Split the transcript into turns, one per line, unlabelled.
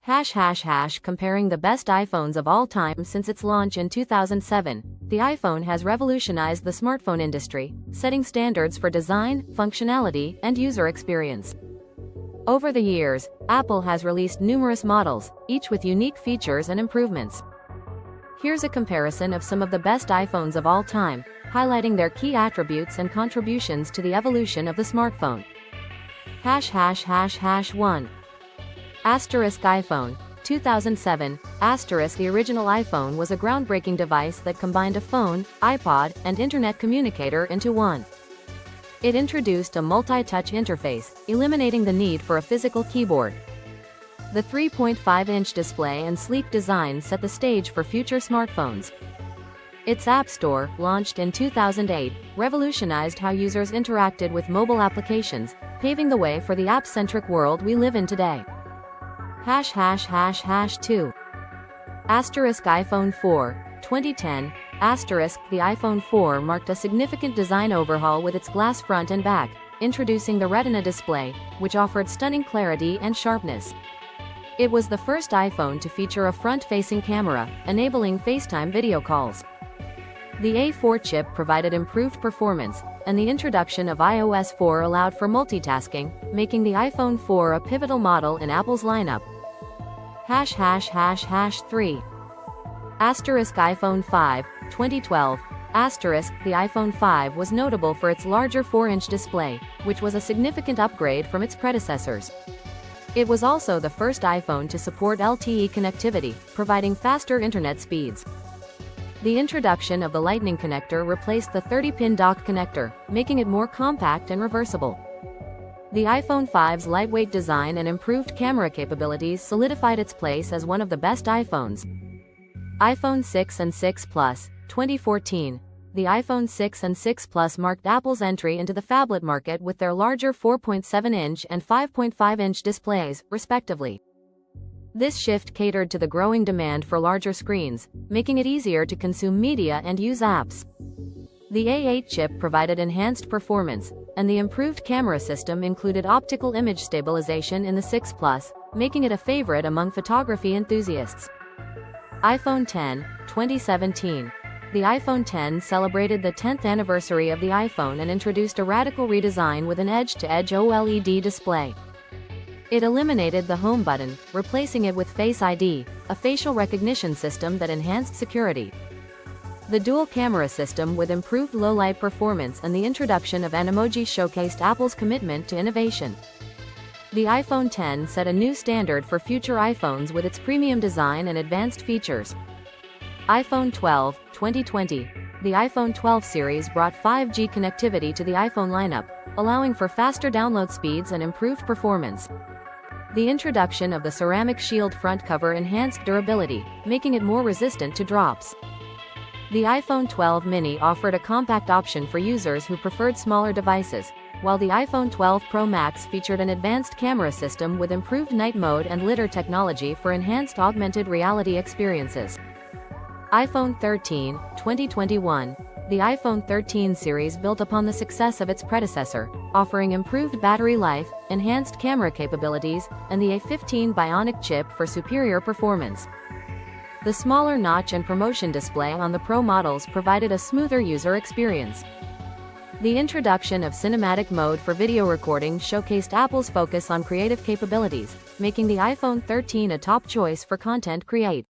Comparing the best iPhones of all time since its launch in 2007, the iPhone has revolutionized the smartphone industry, setting standards for design, functionality, and user experience. Over the years, Apple has released numerous models, each with unique features and improvements. Here's a comparison of some of the best iPhones of all time, highlighting their key attributes and contributions to the evolution of the smartphone. 1. iPhone 2007. The original iPhone was a groundbreaking device that combined a phone, iPod, and internet communicator into one. It introduced a multi-touch interface, eliminating the need for a physical keyboard. The 3.5-inch display and sleek design set the stage for future smartphones. Its App Store, launched in 2008, revolutionized how users interacted with mobile applications, paving the way for the app-centric world we live in today. 2. iPhone 4 2010. The iPhone 4 marked a significant design overhaul with its glass front and back, introducing the Retina display, which offered stunning clarity and sharpness. It was the first iPhone to feature a front-facing camera, enabling FaceTime video calls. The A4 chip provided improved performance, and the introduction of iOS 4 allowed for multitasking, making the iPhone 4 a pivotal model in Apple's lineup. 3. iPhone 5 2012. The iPhone 5 was notable for its larger 4-inch display, which was a significant upgrade from its predecessors. It was also the first iPhone to support LTE connectivity, providing faster internet speeds. The introduction of the Lightning connector replaced the 30-pin dock connector, making it more compact and reversible. The iPhone 5's lightweight design and improved camera capabilities solidified its place as one of the best iPhones. iPhone 6 and 6 Plus 2014. The iPhone 6 and 6 Plus marked Apple's entry into the phablet market with their larger 4.7-inch and 5.5-inch displays, respectively. This shift catered to the growing demand for larger screens, making it easier to consume media and use apps. The A8 chip provided enhanced performance, and the improved camera system included optical image stabilization in the 6 Plus, making it a favorite among photography enthusiasts. iPhone 10 2017. The iPhone 10 celebrated the 10th anniversary of the iPhone and introduced a radical redesign with an edge-to-edge OLED display. It eliminated the home button, replacing it with Face ID, a facial recognition system that enhanced security. The dual camera system with improved low-light performance and the introduction of an emoji showcased Apple's commitment to innovation. The iPhone 10 set a new standard for future iPhones with its premium design and advanced features. iPhone 12 2020. The iPhone 12 series brought 5G connectivity to the iPhone lineup, allowing for faster download speeds and improved performance. The introduction of the ceramic shield front cover enhanced durability, making it more resistant to drops. The iPhone 12 mini offered a compact option for users who preferred smaller devices, while the iPhone 12 Pro Max featured an advanced camera system with improved night mode and lidar technology for enhanced augmented reality experiences. iPhone 13 2021. The iPhone 13 series built upon the success of its predecessor, offering improved battery life, enhanced camera capabilities, and the A15 Bionic chip for superior performance. The smaller notch and promotion display on the Pro models provided a smoother user experience. The introduction of cinematic mode for video recording showcased Apple's focus on creative capabilities, making the iPhone 13 a top choice for content creation.